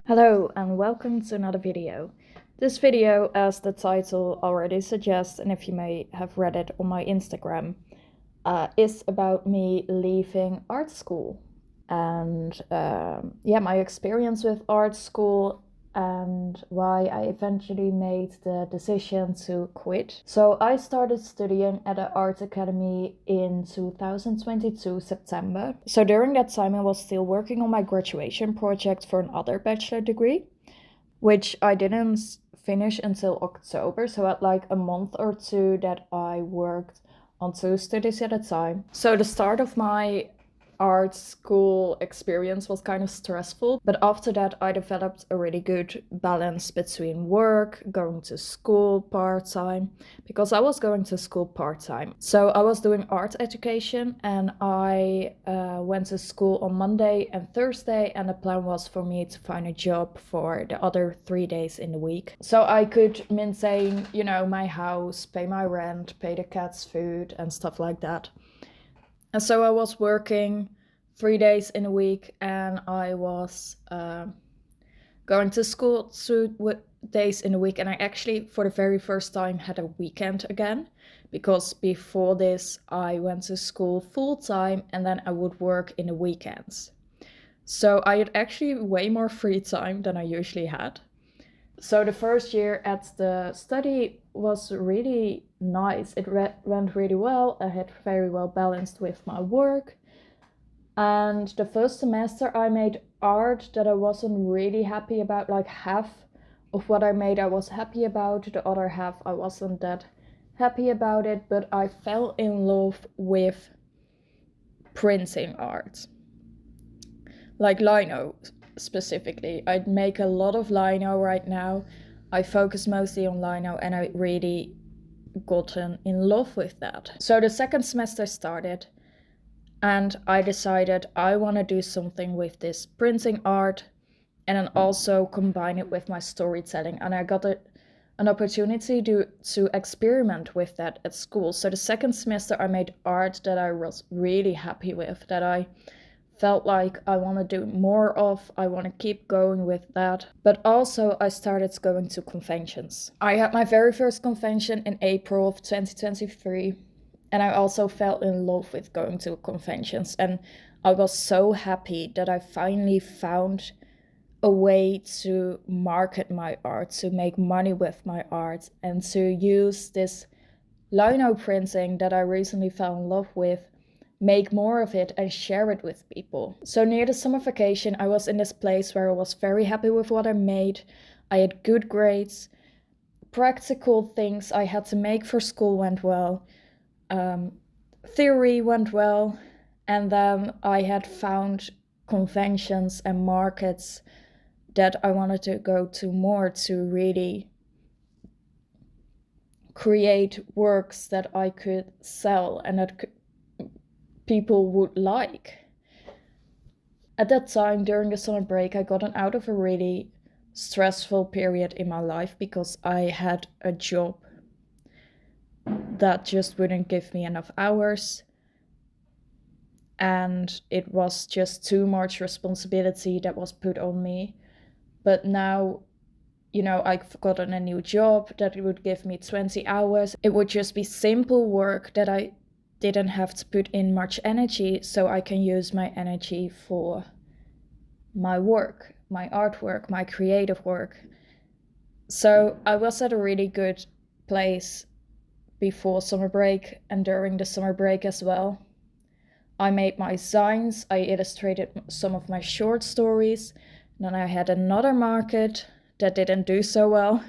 Hello and welcome to another video. This video, as the title already suggests, and if you may have read it on my Instagram, is about me leaving art school and my experience with art school and why I eventually made the decision to quit. So I started studying at an art academy in 2022 September. So during that time I was still working on my graduation project for another bachelor degree, which I didn't finish until October. So I had like a month or two that I worked on two studies at a time. So the start of my art school experience was kind of stressful, but after that I developed a really good balance between work, going to school part-time, because I was going to school part-time. So I was doing art education and I went to school on Monday and Thursday, and the plan was for me to find a job for the other 3 days in the week, so I could maintain, my house, pay my rent, pay the cats food and stuff like that. And so I was working 3 days in a week, and I was going to school 2 days in a week. And I actually, for the very first time, had a weekend again, because before this, I went to school full time and then I would work in the weekends. So I had actually way more free time than I usually had. So the first year at the study was really nice. It went really well. I had very well balanced with my work. And the first semester I made art that I wasn't really happy about. Like half of what I made I was happy about, the other half I wasn't that happy about it, but I fell in love with printing art. Like lino specifically. I make a lot of lino right now. I focus mostly on lino and I really gotten in love with that. So the second semester started and I decided I want to do something with this printing art and then also combine it with my storytelling. And I got an opportunity to experiment with that at school. So the second semester I made art that I was really happy with, that I felt like I want to do more of. I want to keep going with that. But also I started going to conventions. I had my very first convention in April of 2023, and I also fell in love with going to conventions. And I was so happy that I finally found a way to market my art, to make money with my art, and to use this lino printing that I recently fell in love with, make more of it and share it with people. So near the summer vacation, I was in this place where I was very happy with what I made. I had good grades. Practical things I had to make for school went well. Theory went well. And then I had found conventions and markets that I wanted to go to more, to really create works that I could sell and that people would like. At that time, during the summer break, I gotten out of a really stressful period in my life because I had a job that just wouldn't give me enough hours. And it was just too much responsibility that was put on me. But now, I've gotten a new job that would give me 20 hours. It would just be simple work that I didn't have to put in much energy, so I can use my energy for my work, my artwork, my creative work. So I was at a really good place before summer break and during the summer break as well. I made my signs, I illustrated some of my short stories. Then I had another market that didn't do so well,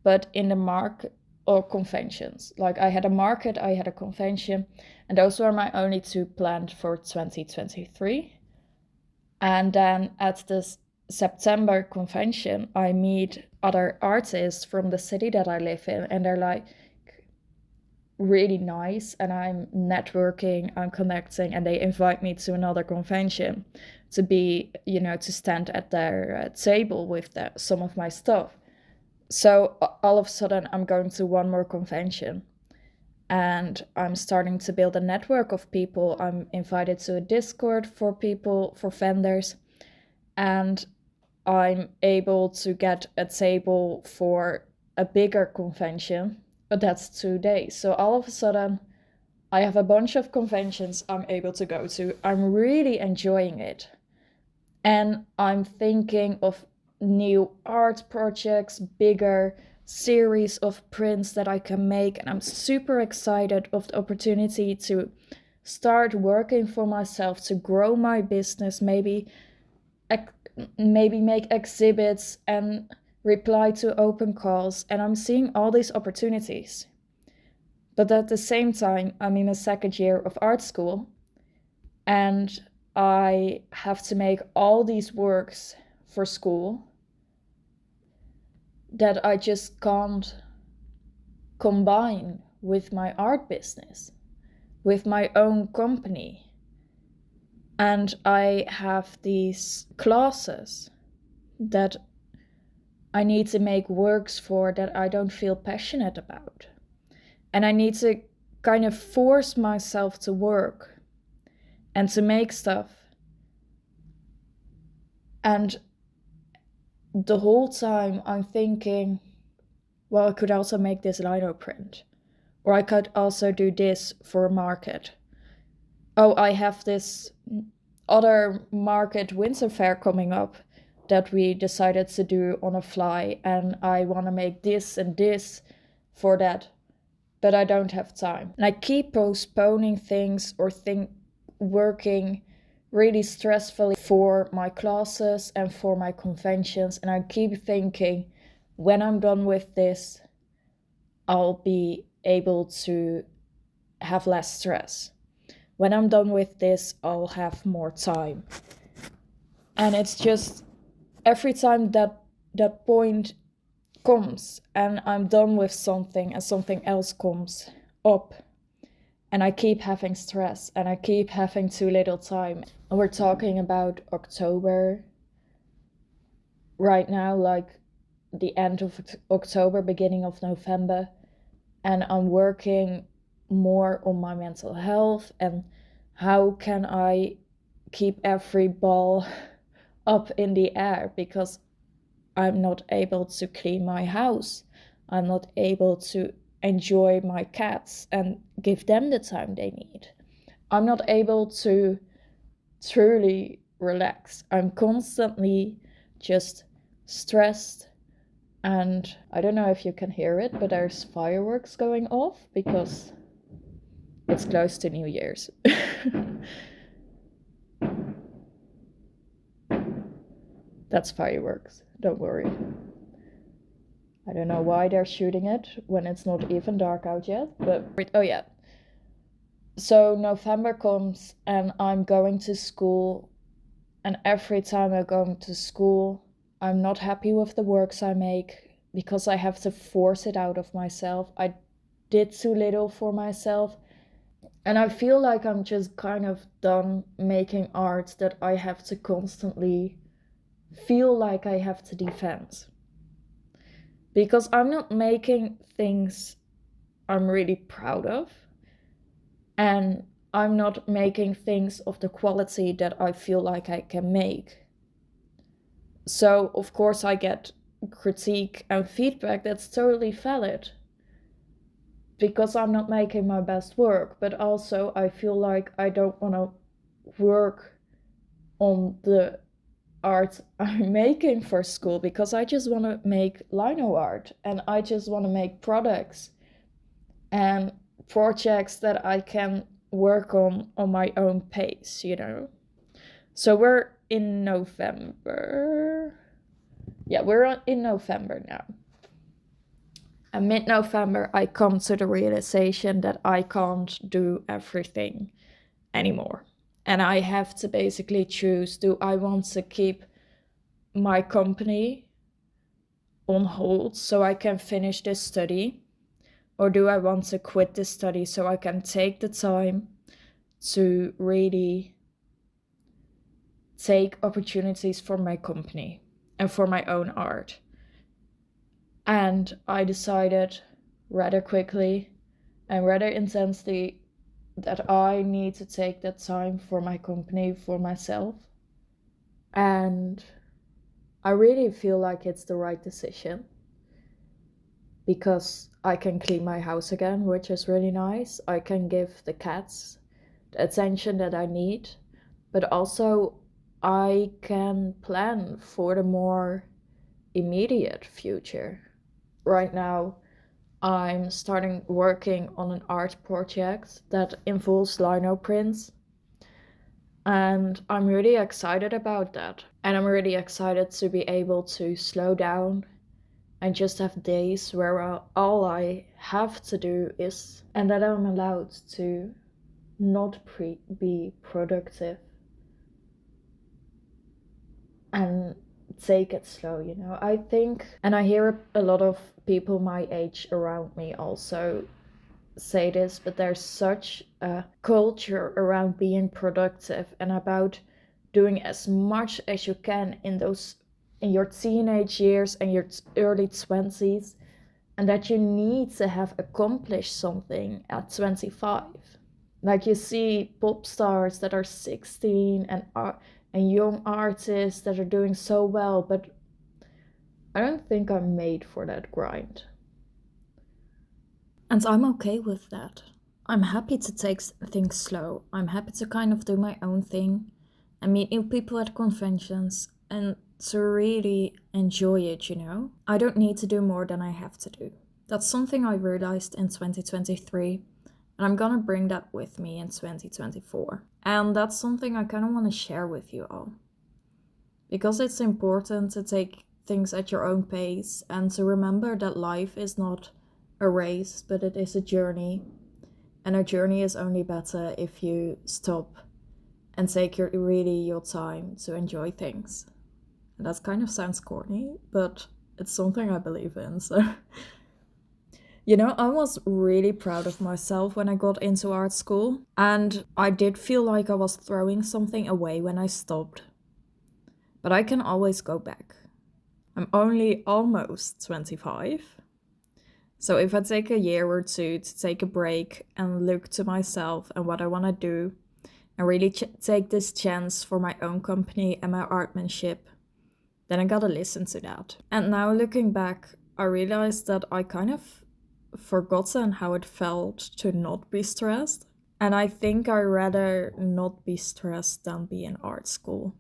but in the market or conventions. Like I had a market, I had a convention, and those were my only two planned for 2023. And then at this September convention, I meet other artists from the city that I live in, and they're like really nice, and I'm networking, I'm connecting, and they invite me to another convention to be, to stand at their table with some of my stuff. So all of a sudden, I'm going to one more convention and I'm starting to build a network of people. I'm invited to a Discord for people, for vendors. And I'm able to get a table for a bigger convention, but that's 2 days. So all of a sudden, I have a bunch of conventions I'm able to go to. I'm really enjoying it. And I'm thinking of new art projects, bigger series of prints that I can make. And I'm super excited of the opportunity to start working for myself, to grow my business, maybe make exhibits and reply to open calls. And I'm seeing all these opportunities. But at the same time, I'm in my second year of art school, and I have to make all these works for school that I just can't combine with my art business, with my own company. And I have these classes that I need to make works for that I don't feel passionate about. And I need to kind of force myself to work and to make stuff. And the whole time I'm thinking, well, I could also make this lino print. Or I could also do this for a market. Oh, I have this other market winter fair coming up that we decided to do on a fly, and I want to make this and this for that, but I don't have time. And I keep postponing things or working really stressfully for my classes and for my conventions, and I keep thinking, when I'm done with this, I'll be able to have less stress. When I'm done with this, I'll have more time. And it's just every time that point comes and I'm done with something and something else comes up, and I keep having stress and I keep having too little time. And we're talking about October right now, like the end of October, beginning of November, and I'm working more on my mental health and how can I keep every ball up in the air, because I'm not able to clean my house. I'm not able to enjoy my cats and give them the time they need. I'm not able to truly relax. I'm constantly just stressed. And I don't know if you can hear it, but there's fireworks going off because it's close to New Year's. That's fireworks, don't worry. I don't know why they're shooting it when it's not even dark out yet, but oh yeah. So November comes and I'm going to school, and every time I'm going to school, I'm not happy with the works I make because I have to force it out of myself. I did too little for myself, and I feel like I'm just kind of done making art that I have to constantly feel like I have to defend. Because I'm not making things I'm really proud of, and I'm not making things of the quality that I feel like I can make. So, of course, I get critique and feedback that's totally valid because I'm not making my best work, but also I feel like I don't want to work on the art I'm making for school because I just want to make lino art and I just want to make products and projects that I can work on my own pace, you know. So we're in November. Yeah, we're in November now. And mid-November, I come to the realization that I can't do everything anymore. And I have to basically choose, do I want to keep my company on hold so I can finish this study? Or do I want to quit this study so I can take the time to really take opportunities for my company and for my own art? And I decided rather quickly and rather intensely that I need to take that time for my company, for myself. And I really feel like it's the right decision because I can clean my house again, which is really nice. I can give the cats the attention that I need, but also I can plan for the more immediate future. Right now, I'm starting working on an art project that involves lino prints, and I'm really excited about that. And I'm really excited to be able to slow down and just have days where all I have to do is, and that I'm allowed to not be productive and take it slow, you know. I think, and I hear a lot of people my age around me also say this, but there's such a culture around being productive and about doing as much as you can in your teenage years and your early 20s, and that you need to have accomplished something at 25. Like you see pop stars that are 16 and young artists that are doing so well, but I don't think I'm made for that grind. And I'm okay with that. I'm happy to take things slow. I'm happy to kind of do my own thing and meet new people at conventions and to really enjoy it, you know? I don't need to do more than I have to do. That's something I realized in 2023, and I'm gonna bring that with me in 2024. And that's something I kind of want to share with you all. Because it's important to take things at your own pace and to remember that life is not a race, but it is a journey. And a journey is only better if you stop and take your time to enjoy things. And that kind of sounds corny, but it's something I believe in, so... You know, I was really proud of myself when I got into art school, and I did feel like I was throwing something away when I stopped. But I can always go back. I'm only almost 25. So if I take a year or two to take a break and look to myself and what I want to do, and really take this chance for my own company and my artmanship, then I gotta listen to that. And now looking back, I realized that I kind of forgotten how it felt to not be stressed. And I think I'd rather not be stressed than be in art school.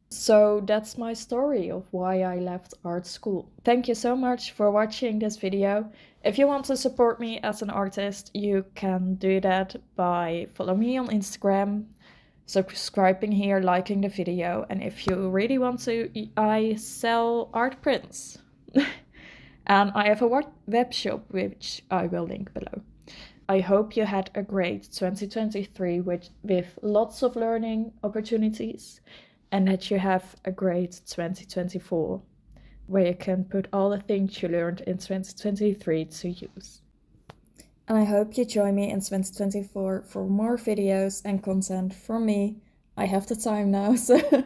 So that's my story of why I left art school. Thank you so much for watching this video. If you want to support me as an artist, you can do that by following me on Instagram, subscribing here, liking the video, and if you really want to, I sell art prints. And I have a web shop, which I will link below. I hope you had a great 2023 with lots of learning opportunities, and that you have a great 2024 where you can put all the things you learned in 2023 to use. And I hope you join me in 2024 for more videos and content from me. I have the time now, so